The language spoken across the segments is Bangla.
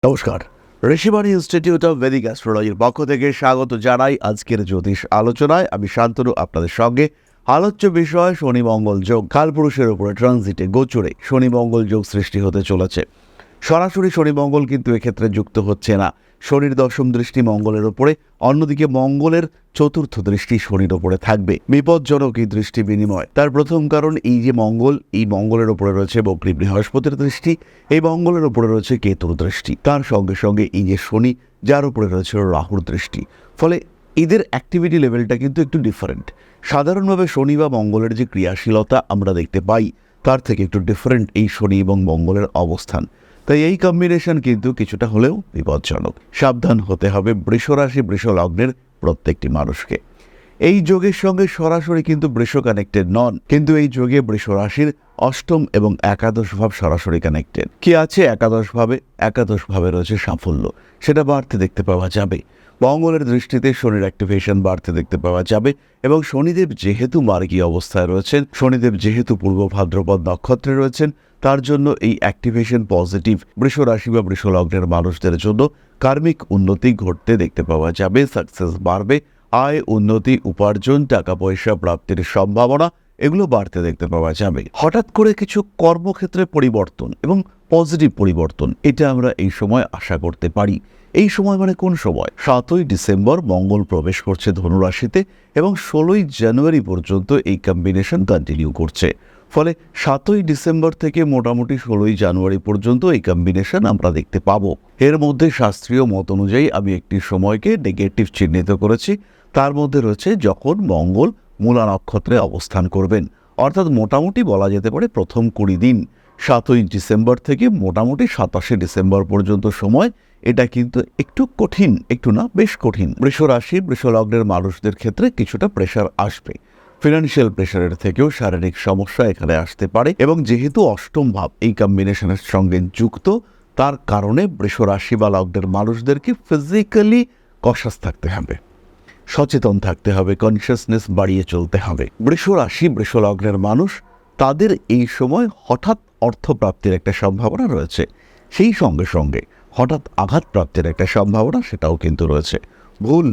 নমস্কার, ঋষিবাণী ইনস্টিটিউট অফ ভেদিক অ্যাস্ট্রোলজির পক্ষ থেকে স্বাগত জানাই আজকের জ্যোতিষ আলোচনায়। আমি শান্তনু আপনাদের সঙ্গে। আলোচ্য বিষয় শনি মঙ্গল যোগ। কালপুরুষের উপরে ট্রানজিটে গোচরে শনি মঙ্গল যোগ সৃষ্টি হতে চলেছে। সরাসরি শনি মঙ্গল কিন্তু এক্ষেত্রে যুক্ত হচ্ছে না। শনির দশম দৃষ্টি মঙ্গলের ওপরে, অন্যদিকে মঙ্গলের চতুর্থ দৃষ্টি শনির ওপরে থাকবে। বিপজ্জনক এই দৃষ্টি বিনিময়। তার প্রথম কারণ এই যে মঙ্গল, এই মঙ্গলের ওপরে রয়েছে বক্রী বৃহস্পতির দৃষ্টি, এই মঙ্গলের ওপরে রয়েছে কেতুর দৃষ্টি, তার সঙ্গে সঙ্গে এই যে শনি, যার উপরে রয়েছে রাহুর দৃষ্টি। ফলে এদের অ্যাক্টিভিটি লেভেলটা কিন্তু একটু ডিফারেন্ট। সাধারণভাবে শনি বা মঙ্গলের যে ক্রিয়াশীলতা আমরা দেখতে পাই, তার থেকে একটু ডিফারেন্ট এই শনি এবং মঙ্গলের অবস্থান। তাই এই কম্বিনেশন কিন্তু কিছুটা হলেও বিপজ্জনক। সাবধান হতে হবে বৃষ রাশি বৃষ লগ্নের প্রত্যেকটি মানুষকে। এই যোগের সঙ্গে সরাসরি কিন্তু বৃষ কানেক্টেড নন, কিন্তু এই যোগে বৃষ রাশির অষ্টম এবং একাদশ ভাব সরাসরি কানেক্টেড। কি আছে একাদশ ভাবে? একাদশ ভাবে রয়েছে সাফল্য, সেটা বাড়তে দেখতে পাওয়া যাবে। মঙ্গলের দৃষ্টিতে শনির অ্যাক্টিভেশন বাড়তে দেখতে পাওয়া যাবে, এবং শনিদেব যেহেতু মার্গী অবস্থায় রয়েছেন, শনিদেব যেহেতু পূর্ব ভাদ্রপদ নক্ষত্রে রয়েছেন, তার জন্য এই অ্যাক্টিভেশন পজিটিভ। বৃষ রাশি বা বৃষ লগ্নের মানুষদের জন্য কার্মিক উন্নতি ঘটতে দেখতে পাওয়া যাবে। সাকসেস বাড়বে, আয় উন্নতি, উপার্জন, টাকা পয়সা প্রাপ্তির সম্ভাবনা এগুলো বাড়তে দেখতে পাওয়া যাবে। হঠাৎ করে কিছু কর্মক্ষেত্রে পরিবর্তন এবং পজিটিভ পরিবর্তন, এটা আমরা এই সময় আশা করতে পারি। এই সময় মানে কোন সময়? 7ই ডিসেম্বর মঙ্গল প্রবেশ করছে ধনুরাশিতে, এবং 16ই জানুয়ারি পর্যন্ত এই কম্বিনেশন কন্টিনিউ করছে। ফলে 7ই ডিসেম্বর থেকে মোটামুটি 16ই জানুয়ারি পর্যন্ত এই কম্বিনেশন আমরা দেখতে পাবো। এর মধ্যে শাস্ত্রীয় মত অনুযায়ী আমি একটি সময়কে নেগেটিভ চিহ্নিত করেছি। তার মধ্যে রয়েছে যখন মঙ্গল মূলা নক্ষত্রে অবস্থান করবেন, অর্থাৎ মোটামুটি বলা যেতে পারে প্রথম 20 দিন, 7ই ডিসেম্বর থেকে মোটামুটি 27শে ডিসেম্বর পর্যন্ত সময়। এটা কিন্তু একটু কঠিন, একটু না বেশ কঠিন। বৃষ রাশি বৃষ লগ্নের মানুষদের ক্ষেত্রে কিছুটা প্রেশার আসবে। ফিনান্সিয়াল প্রেশারের থেকেও শারীরিক সমস্যা এখানে আসতে পারে, এবং যেহেতু অষ্টম ভাব এই কম্বিনেশনের সঙ্গে যুক্ত, তার কারণে বৃষ রাশি বা লগ্নের মানুষদেরকে ফিজিক্যালি কশাস থাকতে হবে, সচেতন থাকতে হবে, কনসিয়াসনেস বাড়িয়ে চলতে হবে। বৃষ রাশি বৃষ লগ্নের মানুষ, তাদের এই সময় হঠাৎ অর্থপ্রাপ্তির একটা সম্ভাবনা রয়েছে। সেই সঙ্গে সঙ্গে হঠাৎ আঘাত প্রাপ্তির একটা সম্ভাবনা সেটাও কিন্তু রয়েছে। ভুল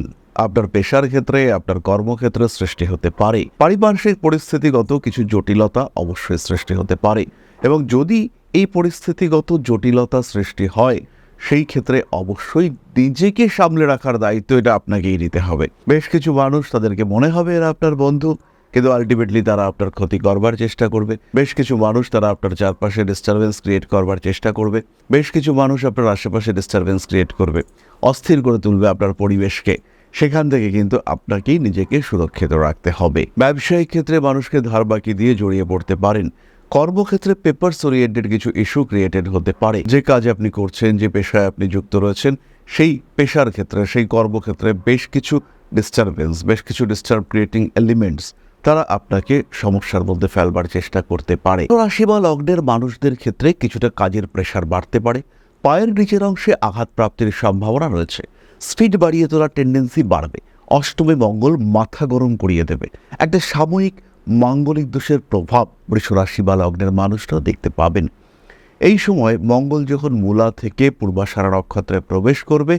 আপনার পেশার ক্ষেত্রে, আপনার কর্মক্ষেত্রে সৃষ্টি হতে পারে। পারিপার্শ্বিক পরিস্থিতিগত কিছু জটিলতা অবশ্যই সৃষ্টি হতে পারে, এবং যদি এই পরিস্থিতিগত জটিলতা সৃষ্টি হয়, সেই ক্ষেত্রে অবশ্যই নিজেকে সামলে রাখার দায়িত্ব এটা আপনাকেই নিতে হবে। বেশ কিছু মানুষ, তাদেরকে মনে হবে এরা আপনার বন্ধু, কিন্তু আলটিমেটলি তারা আপনার ক্ষতি করবার চেষ্টা করবে। বেশ কিছু মানুষ তারা আপনার চারপাশে ডিস্টারবেন্স ক্রিয়েট করবার চেষ্টা করবে। বেশ কিছু মানুষ আপনার আশেপাশে ডিস্টারবেন্স ক্রিয়েট করবে, অস্থির করে তুলবে আপনার পরিবেশকে। সেখান থেকে কিন্তু আপনাকেই নিজেকে সুরক্ষিত রাখতে হবে। ব্যবসায়িক ক্ষেত্রে মানুষকে ধার বাকি দিয়ে জড়িয়ে পড়তে পারেন। কর্মক্ষেত্রে পেপারস ওরিয়েন্টেড কিছু ইস্যু ক্রিয়েটেড হতে পারে। যে কাজ আপনি করছেন, যে পেশায় আপনি যুক্ত রয়েছেন, সেই পেশার ক্ষেত্রে, সেই কর্মক্ষেত্রে বেশ কিছু ডিস্টারবেন্স, বেশ কিছু ডিস্টার্ব ক্রিয়েটিং এলিমেন্টস, তারা আপনাকে সমস্যার মধ্যে ফেলবার চেষ্টা করতে পারে। রাশি বা লগ্নের মানুষদের ক্ষেত্রে কিছুটা কাজের প্রেশার বাড়তে পারে। পায়ের নিচের অংশে আঘাত প্রাপ্তির সম্ভাবনা রয়েছে। স্পিড বাড়িয়ে তোলার টেন্ডেন্সি বাড়বে। অষ্টমে মঙ্গল মাথা গরম করিয়ে দেবে। একটা সাময়িক মাঙ্গলিক দোষের প্রভাব বৃষ রাশি বা লগ্নের মানুষরা দেখতে পাবেন। এই সময় মঙ্গল যখন মূলা থেকে পূর্বাষাঢ়া নক্ষত্রে প্রবেশ করবে,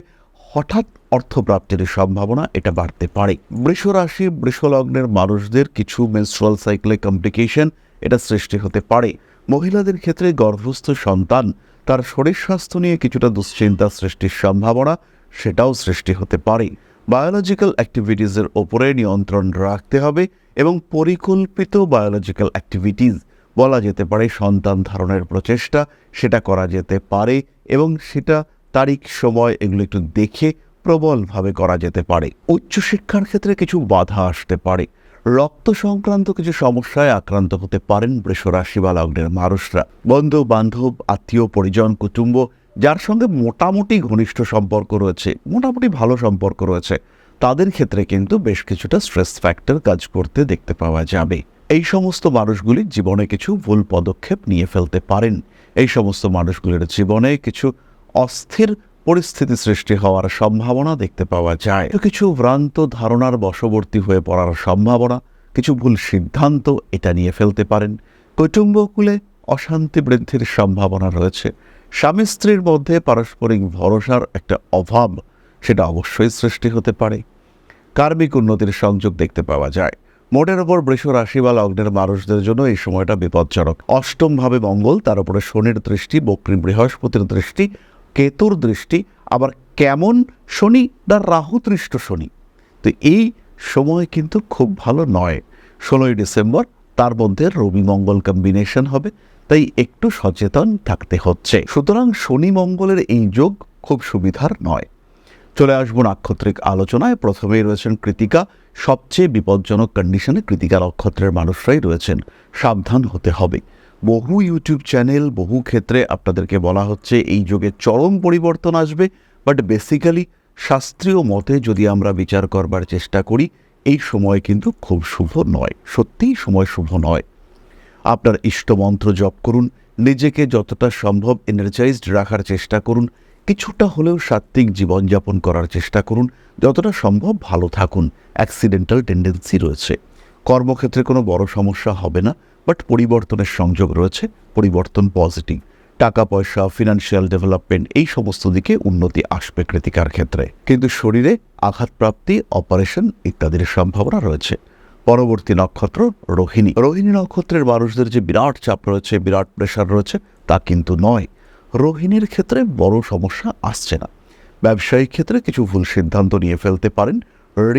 হঠাৎ অর্থপ্রাপ্তির সম্ভাবনা এটা বাড়তে পারে। বৃষ রাশি বৃষ লগ্নের মানুষদের কিছু মেনস্ট্রুয়াল সাইকেলে কমপ্লিকেশন এটা সৃষ্টি হতে পারে। মহিলাদের ক্ষেত্রে গর্ভস্থ সন্তান, তার শরীর স্বাস্থ্য নিয়ে কিছুটা দুশ্চিন্তা সৃষ্টির সম্ভাবনা সেটাও সৃষ্টি হতে পারে। বায়োলজিক্যাল অ্যাক্টিভিটিসের ওপরে নিয়ন্ত্রণ রাখতে হবে, এবং পরিকল্পিত বায়োলজিক্যাল অ্যাক্টিভিটিস বলা যেতে পারে সন্তান ধারণের প্রচেষ্টা, সেটা করা যেতে পারে, এবং সেটা তারিখ সময় এগুলো একটু দেখে প্রবলভাবে করা যেতে পারে। উচ্চশিক্ষার ক্ষেত্রে কিছু বাধা আসতে পারে। রক্ত সংক্রান্ত কিছু সমস্যায় আক্রান্ত হতে পারেন বৃষ রাশি বা লগ্নের মানুষরা। বন্ধু বান্ধব, আত্মীয় পরিজন, কুটুম্ব, যার সঙ্গে মোটামুটি ঘনিষ্ঠ সম্পর্ক রয়েছে, মোটামুটি ভালো সম্পর্ক রয়েছে, তাদের ক্ষেত্রে কিন্তু বেশ কিছুটা স্ট্রেস ফ্যাক্টর কাজ করতে দেখতে পাওয়া যাবে। এই সমস্ত মানুষগুলি জীবনে কিছু ভুল পদক্ষেপ নিয়ে ফেলতে পারেন। এই সমস্ত মানুষগুলির জীবনে কিছু অস্থির পরিস্থিতি সৃষ্টি হওয়ার সম্ভাবনা দেখতে পাওয়া যায়। কিছু ভ্রান্ত ধারণার বশবর্তী হয়ে পড়ার সম্ভাবনা, কিছু ভুল সিদ্ধান্ত এটা নিয়ে ফেলতে পারেন। কুটুম্বকুলে অশান্তি বৃদ্ধির সম্ভাবনা রয়েছে। স্বামী স্ত্রীর মধ্যে পারস্পরিক ভরসার একটা অভাব সেটা অবশ্যই সৃষ্টি হতে পারে। কার্মিক উন্নতির সংযোগ দেখতে পাওয়া যায়। মোটের ওপর বৃষ রাশি বা লগ্নের মানুষদের জন্য এই সময়টা বিপজ্জনক। অষ্টম ভাবে মঙ্গল, তার উপরে শনির দৃষ্টি, বক্রী বৃহস্পতির দৃষ্টি, কেতুর দৃষ্টি, আবার কেমন শনি না রাহুদৃষ্ট শনি। তো এই সময় কিন্তু খুব ভালো নয়। 16ই ডিসেম্বর তার মধ্যে রবি মঙ্গল কম্বিনেশন হবে, তাই একটু সচেতন থাকতে হচ্ছে। সুতরাং শনি মঙ্গলের এই যোগ খুব সুবিধার নয়। চলে আসবো নাক্ষত্রিক আলোচনায়। প্রথমেই রয়েছেন কৃতিকা। সবচেয়ে বিপজ্জনক কন্ডিশনে কৃতিকা নক্ষত্রের মানুষরাই রয়েছেন, সাবধান হতে হবে। বহু ইউটিউব চ্যানেল, বহু ক্ষেত্রে আপনাদেরকে বলা হচ্ছে এই যুগে চরম পরিবর্তন আসবে, বাট বেসিক্যালি শাস্ত্রীয় মতে যদি আমরা বিচার করবার চেষ্টা করি, এই সময় কিন্তু খুব শুভ নয়, সত্যিই সময় শুভ নয়। আপনার ইষ্টমন্ত্র জপ করুন, নিজেকে যতটা সম্ভব এনার্জাইজড রাখার চেষ্টা করুন, কিছুটা হলেও সাত্ত্বিক জীবনযাপন করার চেষ্টা করুন, যতটা সম্ভব ভালো থাকুন। অ্যাক্সিডেন্টাল টেন্ডেন্সি রয়েছে, কর্মক্ষেত্রে কোনো বড় সমস্যা হবে না, বাট পরিবর্তনের সংযোগ রয়েছে, পরিবর্তন পজিটিভ। টাকা পয়সা, ফিনান্সিয়াল ডেভেলপমেন্ট, এই সমস্ত দিকে উন্নতি আসবে কৃতিকার ক্ষেত্রে। কিন্তু শরীরে আঘাতপ্রাপ্তি, অপারেশন ইত্যাদির সম্ভাবনা রয়েছে। পরবর্তী নক্ষত্র রোহিণী। রোহিণী নক্ষত্রের মানুষদের যে বিরাট চাপ রয়েছে, বিরাট প্রেশার রয়েছে, তা কিন্তু নয়। রোহিণীর ক্ষেত্রে বড় সমস্যা আসছে না। ব্যবসায়িক ক্ষেত্রে কিছু ভুল সিদ্ধান্ত নিয়ে ফেলতে পারেন।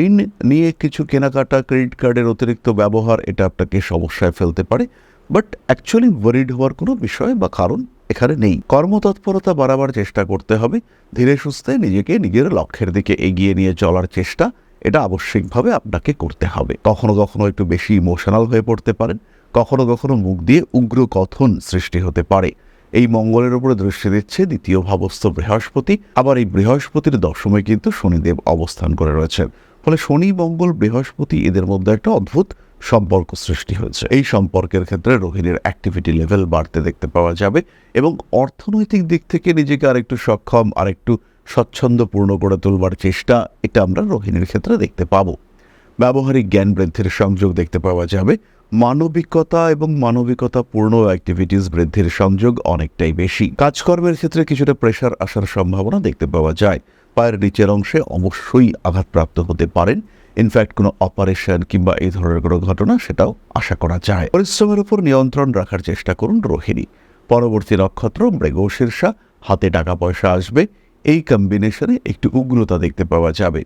ঋণ নিয়ে কিছু কেনাকাটা, ক্রেডিট কার্ডের অতিরিক্ত ব্যবহার, এটা আপনাকে সমস্যায় ফেলতে পারে, বাট অ্যাকচুয়ালি ওয়ারিড হওয়ার কোনো বিষয় বা কারণ এখানে নেই। কর্মতৎপরতা বাড়াবার চেষ্টা করতে হবে। ধীরে সুস্থে নিজেকে নিজের লক্ষ্যের দিকে এগিয়ে নিয়ে চলার চেষ্টা, এটা আবশ্যিকভাবে আপনাকে করতে হবে। কখনো কখনো একটু বেশি ইমোশনাল হয়ে পড়তে পারেন, কখনো কখনো মুখ দিয়ে উগ্র কথন সৃষ্টি হতে পারে। এই মঙ্গলের উপরে দৃষ্টি দিচ্ছে দ্বিতীয় ভাবস্থ বৃহস্পতি। আবার এই বৃহস্পতির দশমে কিন্তু শনিদেব অবস্থান করে রয়েছেন। ফলে শনি, মঙ্গল, বৃহস্পতি, এদের মধ্যে একটা অদ্ভুত সম্পর্ক সৃষ্টি হয়েছে। এই সম্পর্কের ক্ষেত্রে রোহিণীর অ্যাক্টিভিটি লেভেল বাড়তে দেখতে পাওয়া যাবে এবং অর্থনৈতিক দিক থেকে নিজেকে আরেকটু সক্ষম, আরেকটু স্বচ্ছন্দপূর্ণ করে তোলবার চেষ্টা, এটা আমরা রোহিণীর ক্ষেত্রে দেখতে পাবো। ব্যবহারিক জ্ঞান বৃদ্ধির সংযোগ দেখতে পাওয়া যাবে। মানবিকতা এবং মানবিকতাপূর্ণ অ্যাক্টিভিটিস বৃদ্ধির সংযোগ অনেকটাই বেশি। কাজকর্মের ক্ষেত্রে কিছুটা প্রেশার আসার সম্ভাবনা দেখতে পাওয়া যায়। পায়ের নিচের অংশে অবশ্যই আঘাতপ্রাপ্ত হতে পারেন। ইনফ্যাক্ট কোনো অপারেশন কিংবা এই ধরনের কোনো ঘটনা, সেটাও আশা করা যায়। পরিশ্রমের উপর নিয়ন্ত্রণ রাখার চেষ্টা করুন রোহিণী। পরবর্তী নক্ষত্র মৃগশীর্ষা। হাতে টাকা পয়সা আসবে। এই কম্বিনেশনে একটু উগ্রতা দেখতে পাওয়া যাবে।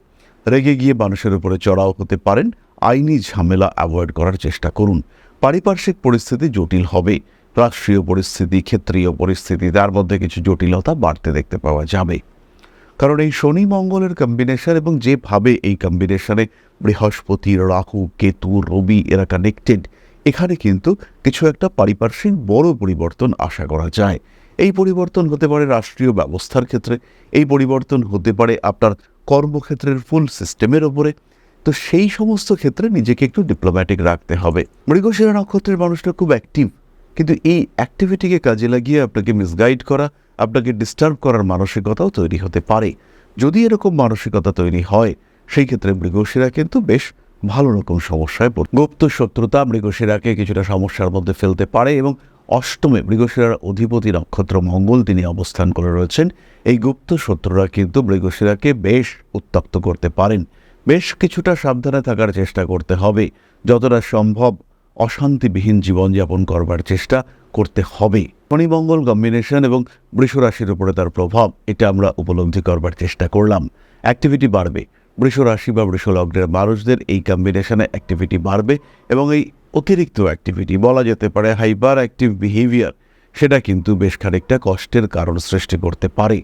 রেগে গিয়ে মানুষের উপরে চড়াও হতে পারেন। আইনি ঝামেলা অ্যাভয়েড করার চেষ্টা করুন। পারিপার্শ্বিক পরিস্থিতি জটিল হবে। রাষ্ট্রীয় পরিস্থিতি, ক্ষেত্রীয় পরিস্থিতি, তার মধ্যে কিছু জটিলতা বাড়তে দেখতে পাওয়া যাবে। কারণ এই শনি মঙ্গলের কম্বিনেশন এবং যেভাবে এই কম্বিনেশনে বৃহস্পতি, রাহু, কেতু, রবি এরা কানেক্টেড, এখানে কিন্তু কিছু একটা পারিপার্শ্বিক বড় পরিবর্তন আশা করা যায়। এই পরিবর্তন হতে পারে রাষ্ট্রীয় ব্যবস্থার ক্ষেত্রে, এই পরিবর্তন হতে পারে আপনার কর্মক্ষেত্রের ফুল সিস্টেমের ওপরে। তো সেই সমস্ত ক্ষেত্রে নিজেকে একটু ডিপ্লোম্যাটিক রাখতে হবে। মৃগশিরা নক্ষত্রের মানুষটা খুব অ্যাক্টিভ, কিন্তু এই অ্যাক্টিভিটিকে কাজে লাগিয়ে আপনাকে মিসগাইড করা, আপনাকে ডিস্টার্ব করার মানসিকতাও তৈরি হতে পারে। যদি এরকম মানসিকতা তৈরি হয়, সেই ক্ষেত্রে মৃগশিরা কিন্তু বেশ ভালো রকম সমস্যায় পড়ে। গুপ্ত শত্রুতা মৃগশিরাকে কিছুটা সমস্যার মধ্যে ফেলতে পারে এবং অষ্টমে মৃগশিরার অধিপতি নক্ষত্র মঙ্গল, তিনি অবস্থান করে রয়েছেন। এই গুপ্ত শত্রুরা কিন্তু মৃগশিরাকে বেশ উত্তপ্ত করতে পারেন। বেশ কিছুটা সাবধানে থাকার চেষ্টা করতে হবে। যতটা সম্ভব অশান্তিবিহীন জীবনযাপন করবার চেষ্টা করতে হবে। শনি মঙ্গল কম্বিনেশন এবং বৃষ রাশির উপরে তার প্রভাব, এটা আমরা উপলব্ধি করবার চেষ্টা করলাম। অ্যাক্টিভিটি বাড়বে। বৃষ রাশি বা বৃষ লগ্নের মানুষদের এই কম্বিনেশনে অ্যাক্টিভিটি বাড়বে এবং এই অতিরিক্ত অ্যাক্টিভিটি, বলা যেতে পারে হাইপার অ্যাক্টিভ বিহেভিয়ার, সেটা কিন্তু বেশ খানিকটা কষ্টের কারণ সৃষ্টি করতে পারে।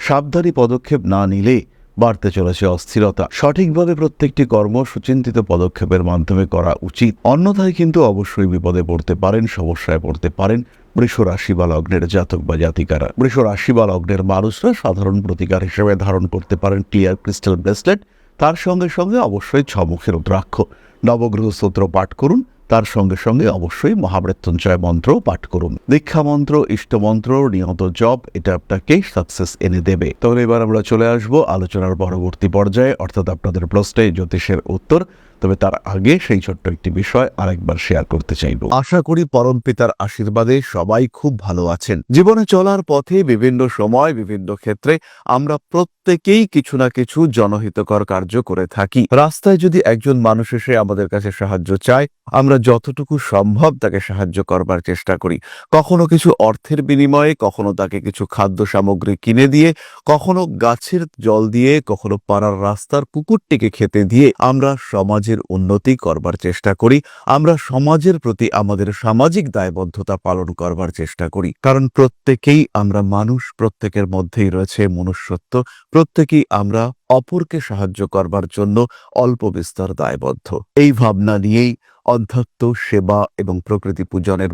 সাবধানী পদক্ষেপ না নিলে বাড়তে চলেছে অস্থিরতা। সঠিকভাবে প্রত্যেকটি কর্ম সুচিন্তিত পদক্ষেপের মাধ্যমে করা উচিত, অন্যথায় কিন্তু অবশ্যই বিপদে পড়তে পারেন, সমস্যায় পড়তে পারেন বৃষ রাশি বা লগ্নের জাতক বা জাতিকারা। বৃষ রাশি বা লগ্নের মানুষরা সাধারণ প্রতিকার হিসেবে ধারণ করতে পারেন ক্লিয়ার ক্রিস্টাল ব্রেসলেট। তার সঙ্গে সঙ্গে অবশ্যই ছমুখের রুদ্রাক্ষ। নবগ্রহ স্তোত্র পাঠ করুন। তার সঙ্গে সঙ্গে অবশ্যই মহামৃত্যুঞ্জয় মন্ত্র পাঠ করুন। দীক্ষা মন্ত্র, ইষ্টমন্ত্র, নিয়ত জপ, এটা আপনাকে সাকসেস এনে দেবে। তাহলে এবার আমরা চলে আসবো আলোচনার পরবর্তী পর্যায়ে, অর্থাৎ আপনাদের প্রশ্নে জ্যোতিষের উত্তর। তবে তার আগে সেই ছোট্ট একটি বিষয় আরেকবার শেয়ার করতে চাইব। আশা করি পরম পিতার আশীর্বাদে সবাই খুব ভালো আছেন। জীবনে চলার পথে বিভিন্ন সময় বিভিন্ন ক্ষেত্রে আমরা প্রত্যেকেই কিছু না কিছু জনহিতকর কার্য করে থাকি। রাস্তায় যদি একজন মানুষ এসে আমাদের কাছে সাহায্য চায়, আমরা যতটুকু সম্ভব তাকে সাহায্য করবার চেষ্টা করি। কখনো কিছু অর্থের বিনিময়ে, কখনো তাকে কিছু খাদ্য সামগ্রী কিনে দিয়ে, কখনো গাছের জল দিয়ে, কখনো পাড়ার রাস্তার কুকুরটিকে খেতে দিয়ে আমরা সমাজের উন্নতি করবার চেষ্টা করি। আমরা সমাজের প্রতি আমাদের সামাজিক দায়বদ্ধতা পালন করবার চেষ্টা করি, কারণ প্রত্যেকেই আমরা মানুষ, প্রত্যেকের মধ্যেই রয়েছে মনুষ্যত্ব, প্রত্যেকেই আমরা অপরকে সাহায্য করবার জন্য অল্প বিস্তর দায়বদ্ধ। এই ভাবনা নিয়েই অধ্যাত্ম, সেবা এবং প্রকৃতি পূজনের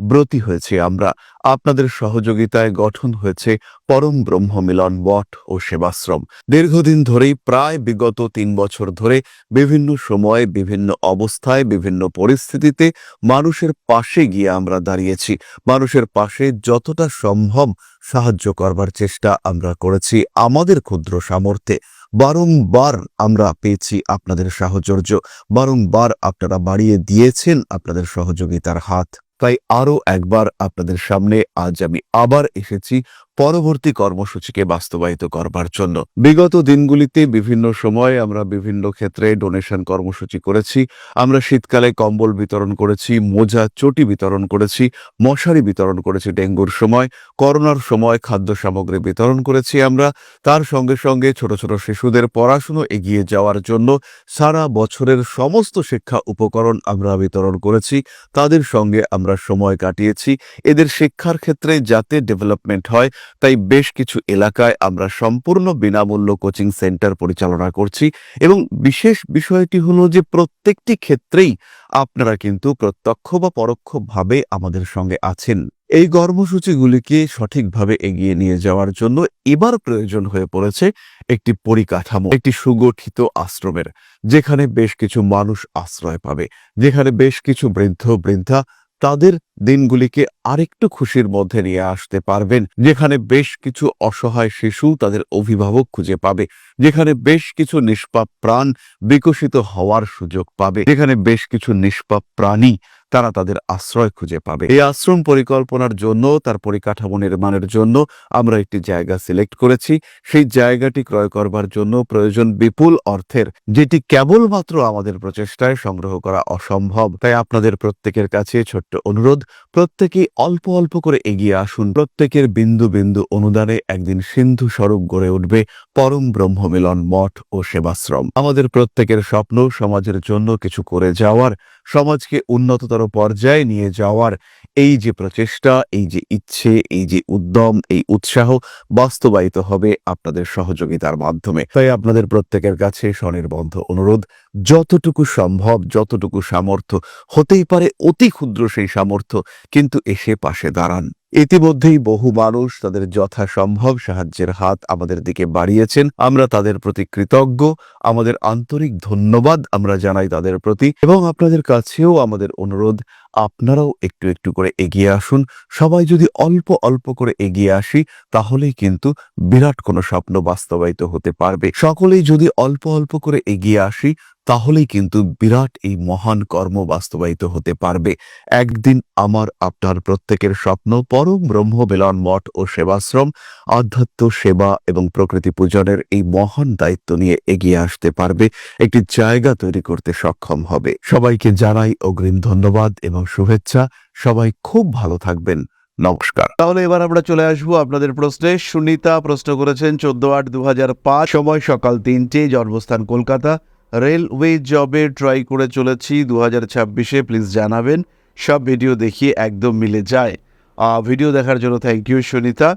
ব্রতী হয়েছে আমরা। আপনাদের সহযোগিতায় গঠন হয়েছে পরম ব্রহ্ম মিলন মঠ ও সেবাশ্রম। দীর্ঘদিন ধরেই, প্রায় বিগত 3 বছর ধরে বিভিন্ন সময়ে, বিভিন্ন অবস্থায়, বিভিন্ন পরিস্থিতিতে মানুষের পাশে গিয়ে আমরা দাঁড়িয়েছি। মানুষের পাশে যতটা সম্ভব সাহায্য করবার চেষ্টা আমরা করেছি আমাদের ক্ষুদ্র সামর্থ্যে। বারংবার আমরা পেয়েছি আপনাদের সাহচর্য, বারংবার আপনারা বাড়িয়ে দিয়েছেন আপনাদের সহযোগিতার হাত। তাই আরও একবার আপনাদের সামনে আজ আমি আবার এসেছি পরবর্তী কর্মসূচিকে বাস্তবায়িত করবার জন্য। বিগত দিনগুলিতে বিভিন্ন সময়ে আমরা বিভিন্ন ক্ষেত্রে ডোনেশন কর্মসূচি করেছি। আমরা শীতকালে কম্বল বিতরণ করেছি, মোজা, চটি বিতরণ করেছি, মশারি বিতরণ করেছি ডেঙ্গুর সময়, করোনার সময় খাদ্য সামগ্রী বিতরণ করেছি আমরা। তার সঙ্গে সঙ্গে ছোট ছোট শিশুদের পড়াশুনো এগিয়ে যাওয়ার জন্য সারা বছরের সমস্ত শিক্ষা উপকরণ আমরা বিতরণ করেছি। তাদের সঙ্গে আমরা সময় কাটিয়েছি। এদের শিক্ষার ক্ষেত্রে যাতে ডেভেলপমেন্ট হয়, তাই বেশ কিছু এলাকায় আমরা সম্পূর্ণ বিনামূল্য কোচিং সেন্টার পরিচালনা করছি। এবং বিশেষ বিষয়টি হলো যে প্রত্যেকটি ক্ষেত্রেই আপনারা কিন্তু প্রত্যক্ষ বা পরোক্ষভাবে আমাদের সঙ্গে আছেন। এই কর্মসূচিগুলিকে সঠিকভাবে এগিয়ে নিয়ে যাওয়ার জন্য এবার প্রয়োজন হয়ে পড়েছে একটি পরিকাঠামো, একটি সুগঠিত আশ্রমের, যেখানে বেশ কিছু মানুষ আশ্রয় পাবে, যেখানে বেশ কিছু বৃদ্ধ বৃদ্ধা তাদের দিনগুলিকে আরেকটু খুশির মধ্যে নিয়ে আসতে পারবেন, যেখানে বেশ কিছু অসহায় শিশু তাদের অভিভাবক খুঁজে পাবে, যেখানে বেশ কিছু নিষ্পাপ প্রাণ বিকশিত হওয়ার সুযোগ পাবে, যেখানে বেশ কিছু নিষ্পাপ প্রাণী তারা তাদের আশ্রয় খুঁজে পাবে। এই আশ্রম পরিকল্পনার জন্য, তার পরিকাঠামো নির্মাণের জন্য আমরা একটি জায়গা সিলেক্ট করেছি। সেই জায়গাটি ক্রয় করবার জন্য প্রয়োজন বিপুল অর্থের, যেটি কেবলমাত্র আমাদের প্রচেষ্টায় সংগ্রহ করা অসম্ভব। তাই আপনাদের প্রত্যেকের কাছে ছোট্ট অনুরোধ, প্রত্যেকেই অল্প অল্প করে এগিয়ে আসুন। প্রত্যেকের বিন্দু বিন্দু অনুদানে একদিন সিন্ধু স্বরূপ গড়ে উঠবে পরম ব্রহ্ম মিলন মঠ ও সেবাশ্রম। আমাদের প্রত্যেকের স্বপ্ন সমাজের জন্য কিছু করে যাওয়ার, সমাজকে উন্নততর পর্যায়ে নিয়ে যাওয়ার। এই যে প্রচেষ্টা, এই যে ইচ্ছে, এই যে উদ্যম, এই উৎসাহ বাস্তবায়িত হবে আপনাদের সহযোগিতার মাধ্যমে। তাই আপনাদের প্রত্যেকের কাছে স্বনির্বন্ধ অনুরোধ, যতটুকু সম্ভব, যতটুকু সামর্থ্য, হতেই পারে অতি ক্ষুদ্র সেই সামর্থ্য, কিন্তু এসে পাশে দাঁড়ান। ইতিমধ্যেই বহু মানুষ তাদের যথাসম্ভব সাহায্যের হাত আমাদের দিকে বাড়িয়েছেন। আমরা তাদের প্রতি কৃতজ্ঞ, আমাদের আন্তরিক ধন্যবাদ আমরা জানাই তাদের প্রতি। এবং আপনাদের কাছেও আমাদের অনুরোধ, আপনারাও একটু একটু করে এগিয়ে আসুন। সবাই যদি অল্প অল্প করে এগিয়ে আসি, তাহলেই কিন্তু বিরাট কোনো স্বপ্ন বাস্তবায়িত হতে পারবে। সকলেই যদি অল্প অল্প করে এগিয়ে আসি, তাহলেই কিন্তু বিরাট এই মহান কর্ম বাস্তবায়িত হতে পারবে। একদিন আমার আপনার প্রত্যেকের স্বপ্ন পরম ব্রহ্ম মিলন মঠ ও সেবাশ্রম আধ্যাত্ম, সেবা এবং প্রকৃতি পূজনের এই মহান দায়িত্ব নিয়ে এগিয়ে আসতে পারবে, একটি জায়গা তৈরি করতে সক্ষম হবে। সবাইকে জানাই অগ্রিম ধন্যবাদ এবং শুভেচ্ছা। সবাই খুব ভালো থাকবেন। নমস্কার। তাহলে এবার আমরা চলে আসবো আপনাদের প্রশ্নে। সুনিতা প্রশ্ন করেছেন 14/8/2005, সময় সকাল 3টে, জন্মস্থান কলকাতা। রেলওয়ে জবে ট্রাই করে চলেছি 2026-এ, প্লিজ জানাবেন। সব ভিডিও দেখিয়ে একদম মিলে যায়। ভিডিও দেখার জন্য থ্যাংক ইউ সুনিতা।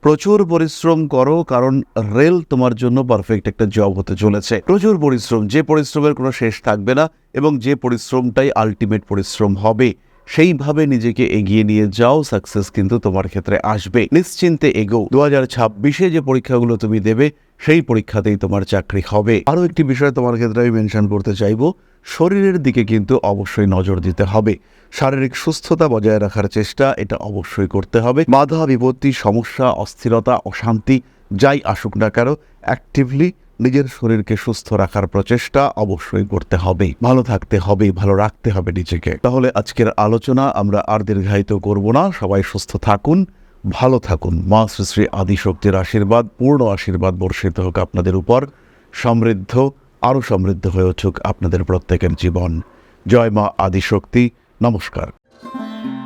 প্রচুর পরিশ্রম করো, কারণ রেল তোমার জন্য পারফেক্ট একটা জব হতে চলেছে। প্রচুর পরিশ্রম, যে পরিশ্রমের কোনো শেষ থাকবে না এবং যে পরিশ্রমটাই আলটিমেট পরিশ্রম হবে। সেইভাবে নিজেকে এগিয়ে নিয়ে যাও, সাকসেস কিন্তু তোমার ক্ষেত্রে আসবে। নিশ্চিন্তে এগো। 2026-এ যে পরীক্ষাগুলো তুমি দেবে, সেই পরীক্ষাতেই তোমার চাকরি হবে। আরও একটি বিষয় তোমার ক্ষেত্রে আমি মেনশন করতে চাইবো, শরীরের দিকে কিন্তু অবশ্যই নজর দিতে হবে। শারীরিক সুস্থতা বজায় রাখার চেষ্টা এটা অবশ্যই করতে হবে। বাধা বিপত্তি, সমস্যা, অস্থিরতা, অশান্তি যাই আসুক না কেন, অ্যাক্টিভলি নিজের শরীরকে সুস্থ রাখার প্রচেষ্টা অবশ্যই করতে হবে, ভালো থাকতে হবে, ভালো রাখতে হবে নিজেকে। তাহলে আজকের আলোচনা আমরা আর দীর্ঘায়িত করব না। সবাই সুস্থ থাকুন, ভালো থাকুন। মা শ্রী শ্রী আদিশক্তির আশীর্বাদ, পূর্ণ আশীর্বাদ বর্ষিত হোক আপনাদের উপর। সমৃদ্ধ, আরও সমৃদ্ধ হয়ে উঠুক আপনাদের প্রত্যেকের জীবন। জয় মা আদিশক্তি। নমস্কার।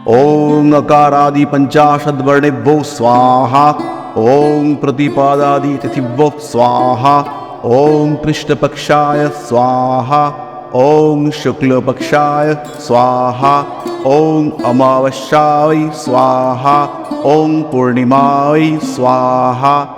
ওং अकारादि पंचाशद्वर्णेभ्यो स्वाहा। ओं प्रतिपादादि तिथिभ्यो स्वाहा। ओं कृष्णपक्षाय स्वाहा। ओं शुक्लपक्षाय स्वाहा। ओं अमावस्याय स्वाहा। ओं पूर्णिमाय स्वाहा।